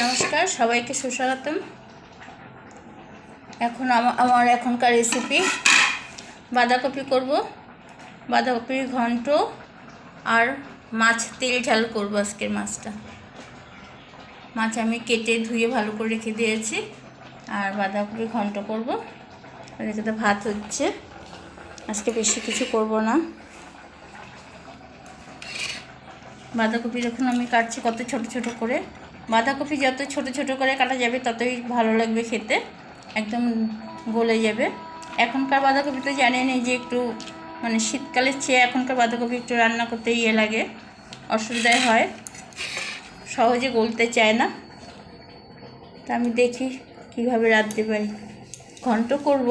নমস্কার, সবাইকে সুস্বাগতম। এখন আমার এখনকার রেসিপি বাঁধাকপি করব। বাঁধাকপির ঘন্ট আর মাছ তেল ঝাল করব। আজকের মাছ আমি কেটে ধুয়ে ভালো করে রেখে দিয়েছি, আর বাঁধাকপির ঘন্ট করব। আর এখানে ভাত হচ্ছে। আজকে বেশি কিছু করব না। বাঁধাকপি দেখুন আমি কাটছি কত ছোট ছোট করে। বাঁধাকপি যত ছোট ছোট করে কাটা যাবে ততই ভালো লাগবে খেতে, একদম গলে যাবে। এখনকার বাঁধাকপি তো জানেনই যে একটু মানে শীতকালের চেয়ে এখনকার বাঁধাকপি একটু রান্না করতে লাগে, অসুবিধায় হয়, সহজে গলতে চায় না। তা আমি দেখি কীভাবে রাঁধতে পারি। ঘন্ট করব